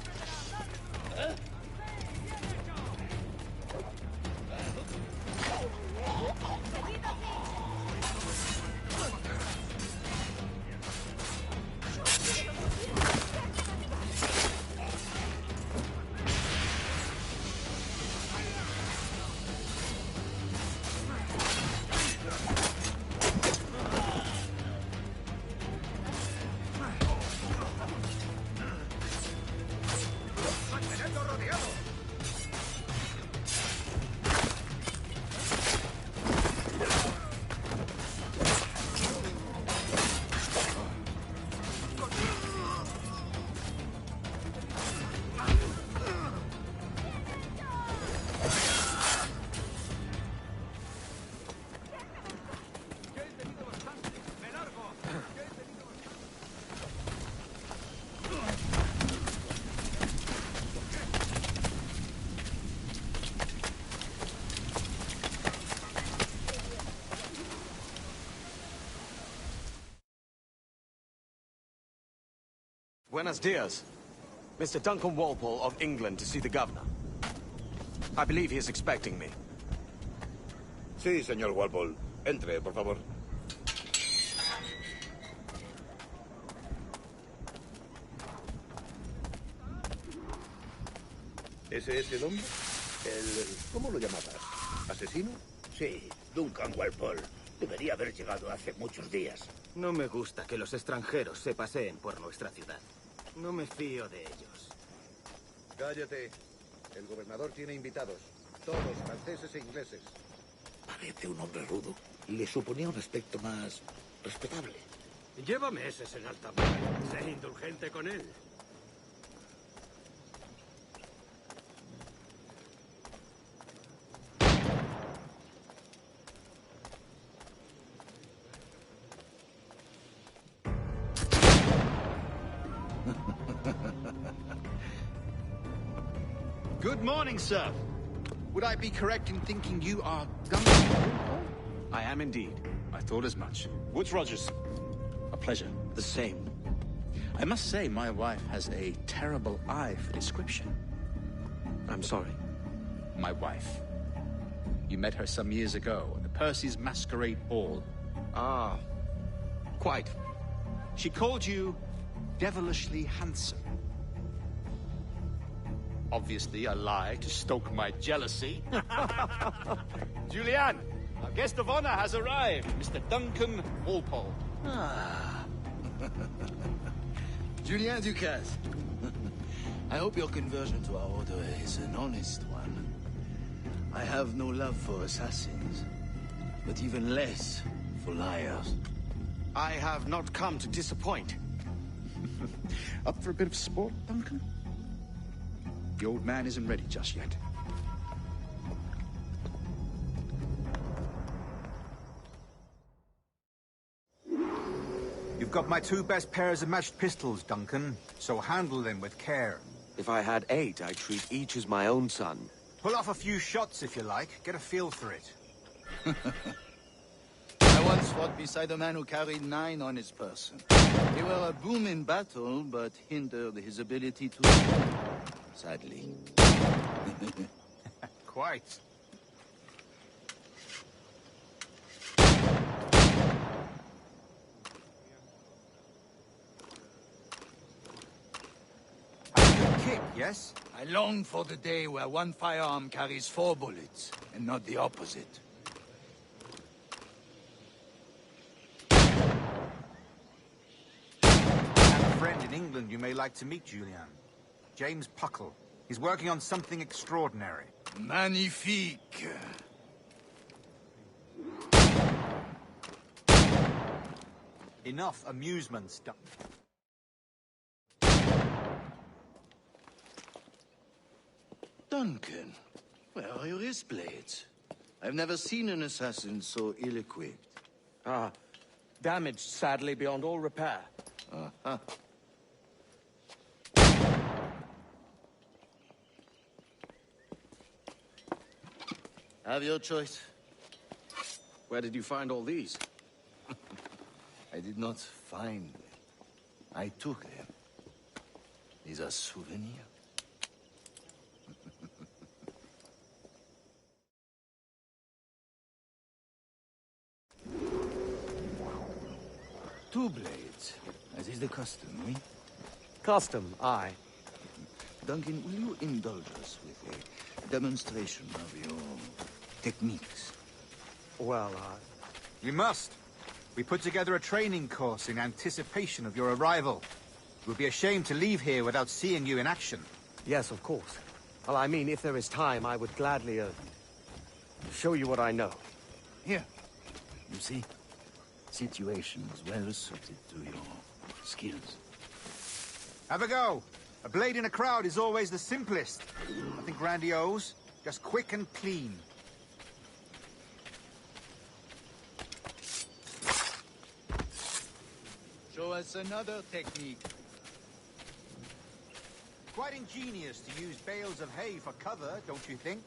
¡Mantenedlo rodeado! Buenos dias. Mr. Duncan Walpole of England to see the governor. I believe he is expecting me. Sí, señor Walpole. Entre, por favor. ¿Ese es el hombre? ¿Cómo lo llamabas? ¿Asesino? Sí, Duncan Walpole. Debería haber llegado hace muchos días. No me gusta que los extranjeros se paseen por nuestra ciudad. No me fío de ellos. Cállate. El gobernador tiene invitados. Todos franceses e ingleses. Parece un hombre rudo. Le suponía un aspecto más respetable. Lleva meses en alta mar. Sé indulgente con él. Good morning, sir. Would I be correct in thinking you are Duncan? I am indeed. I thought as much. Woods Rogers. A pleasure. The same. I must say, my wife has a terrible eye for description. I'm sorry. My wife. You met her some years ago at the Percy's Masquerade Ball. Ah, quite. She called you devilishly handsome. Obviously a lie to stoke my jealousy. Julianne, our guest of honor has arrived, Mr. Duncan Walpole. Ah. Julien Ducasse. I hope your conversion to our order is an honest one. I have no love for assassins, but even less for liars. I have not come to disappoint. Up for a bit of sport, Duncan? The old man isn't ready just yet. You've got my 2 best pairs of matched pistols, Duncan, so handle them with care. If I had 8, I'd treat each as my own son. Pull off a few shots if you like. Get a feel for it. I once fought beside a man who carried 9 on his person. They were a boom in battle, but hindered his ability to... sadly. Quite. Kick, yes? I long for the day where one firearm carries 4 bullets, and not the opposite. I have a friend in England you may like to meet, Julian. James Puckle. He's working on something extraordinary. Magnifique. Enough amusements, Duncan, where are your wrist blades? I've never seen an assassin so ill-equipped. Ah, damaged sadly beyond all repair. Uh-huh. Have your choice. Where did you find all these? I did not find them. I took them. These are souvenirs. Two blades, as is the custom, oui? Custom, aye. Duncan, will you indulge us with a demonstration of your techniques? Well, We must. We put together a training course in anticipation of your arrival. It would be a shame to leave here without seeing you in action. Yes, of course. Well, I mean, if there is time, I would gladly, show you what I know. Here. You see? Situations well suited to your skills. Have a go. A blade in a crowd is always the simplest. Nothing grandiose, just quick and clean. Show us another technique. Quite ingenious to use bales of hay for cover, don't you think?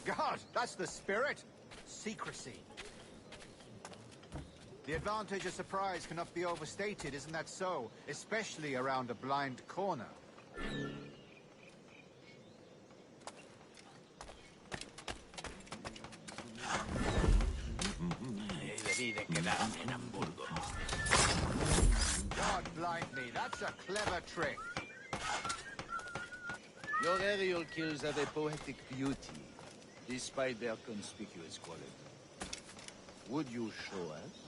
God, that's the spirit. Secrecy. The advantage of surprise cannot be overstated, isn't that so? Especially around a blind corner. God blind me, that's a clever trick. Your aerial kills have a poetic beauty, despite their conspicuous quality. Would you show us?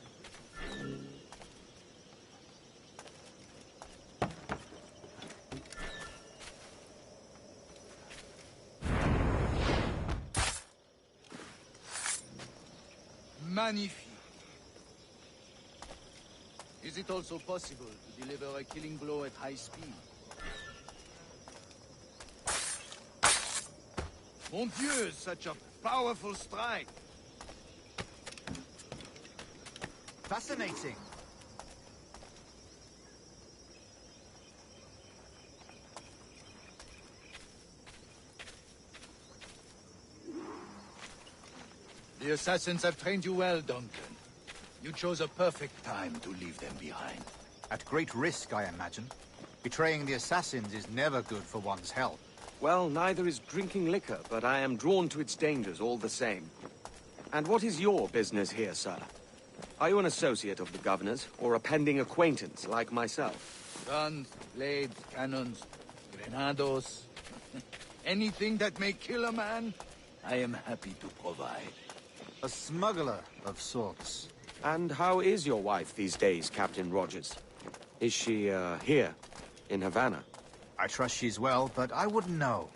Magnifique. Is it also possible to deliver a killing blow at high speed? Mon Dieu, such a powerful strike. Fascinating. The Assassins have trained you well, Duncan. You chose a perfect time to leave them behind. At great risk, I imagine. Betraying the Assassins is never good for one's health. Well, neither is drinking liquor, but I am drawn to its dangers all the same. And what is your business here, sir? Are you an associate of the governor's, or a pending acquaintance like myself? Guns, blades, cannons, grenados. Anything that may kill a man, I am happy to provide. A smuggler of sorts. And how is your wife these days, Captain Rogers? Is she, here, in Havana? I trust she's well, but I wouldn't know.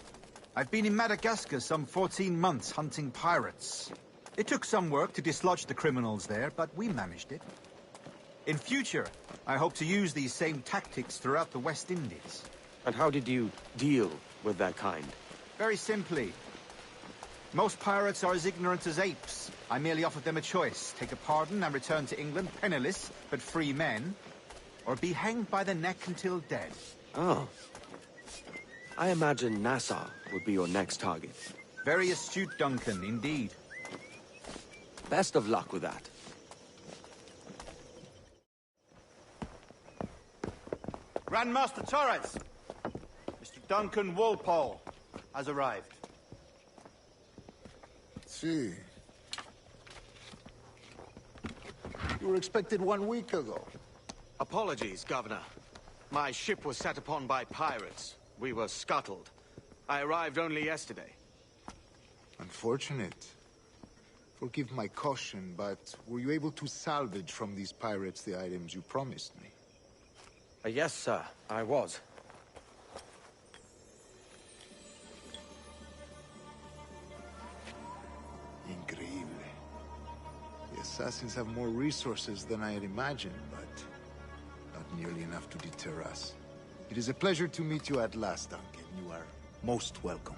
I've been in Madagascar some 14 months hunting pirates. It took some work to dislodge the criminals there, but we managed it. In future, I hope to use these same tactics throughout the West Indies. And how did you deal with that kind? Very simply. Most pirates are as ignorant as apes. I merely offered them a choice. Take a pardon and return to England penniless, but free men, or be hanged by the neck until dead. Oh. I imagine Nassau would be your next target. Very astute, Duncan, indeed. Best of luck with that. Grandmaster Torres! Mr. Duncan Walpole has arrived. See. You were expected 1 week ago. Apologies, Governor. My ship was set upon by pirates. We were scuttled. I arrived only yesterday. Unfortunate. Forgive my caution, but were you able to salvage from these pirates the items you promised me? Yes, sir, I was. Increíble. The Assassins have more resources than I had imagined, but not nearly enough to deter us. It is a pleasure to meet you at last, Duncan. You are most welcome.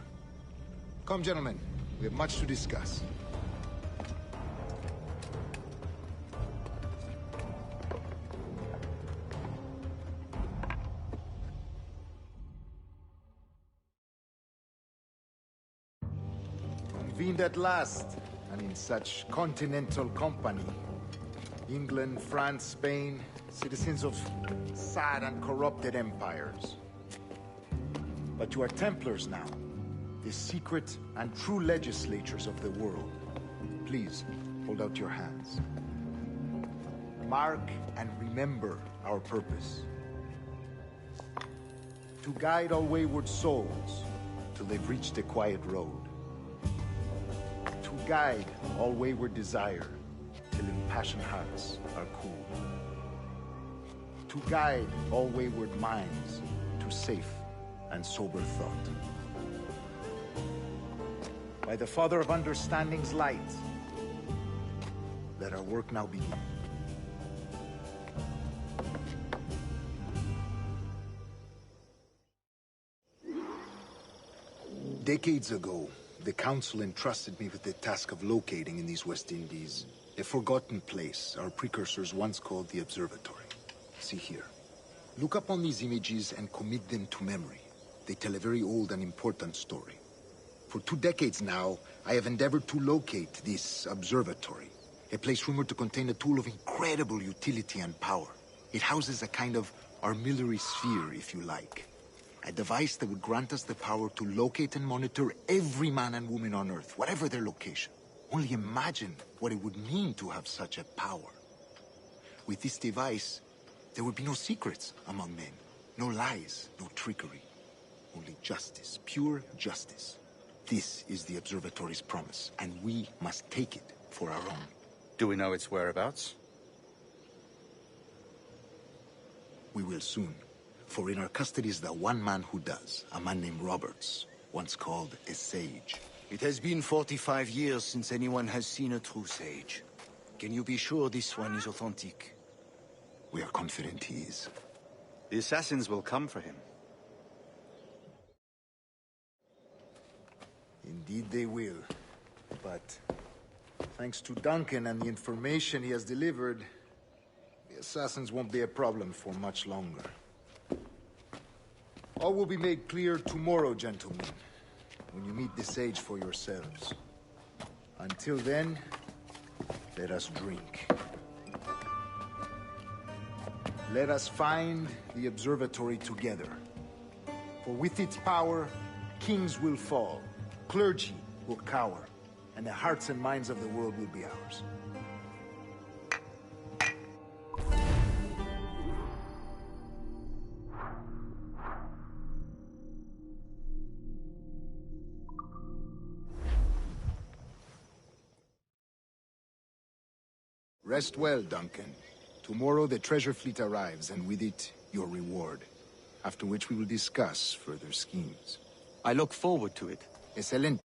Come, gentlemen. We have much to discuss. Convened at last, and in such continental company. England, France, Spain, citizens of sad and corrupted empires. But you are Templars now, the secret and true legislatures of the world. Please, hold out your hands. Mark and remember our purpose. To guide all wayward souls till they've reached a quiet road. To guide all wayward desire till impassioned hearts are cool. To guide all wayward minds to safe and sober thought. By the Father of Understanding's light, let our work now begin. Decades ago, the Council entrusted me with the task of locating in these West Indies a forgotten place our precursors once called the Observatory. See here. Look upon these images and commit them to memory. They tell a very old and important story. For 2 decades now, I have endeavored to locate this observatory, a place rumored to contain a tool of incredible utility and power. It houses a kind of armillary sphere, if you like. A device that would grant us the power to locate and monitor every man and woman on Earth, whatever their location. Only imagine what it would mean to have such a power. With this device, there would be no secrets among men, no lies, no trickery. Only justice, pure justice. This is the Observatory's promise, and we must take it for our own. Do we know its whereabouts? We will soon. For in our custody is the one man who does, a man named Roberts, once called a sage. It has been 45 years since anyone has seen a true sage. Can you be sure this one is authentic? We are confident he is. The Assassins will come for him. In Indeed they will. But thanks to Duncan and the information he has delivered, the Assassins won't be a problem for much longer. All will be made clear tomorrow, gentlemen, when you meet the sage for yourselves. Until then, let us drink. Let us find the observatory together. For with its power, kings will fall, clergy will cower, and the hearts and minds of the world will be ours. Rest well, Duncan. Tomorrow the treasure fleet arrives, and with it, your reward. After which we will discuss further schemes. I look forward to it. Excelente.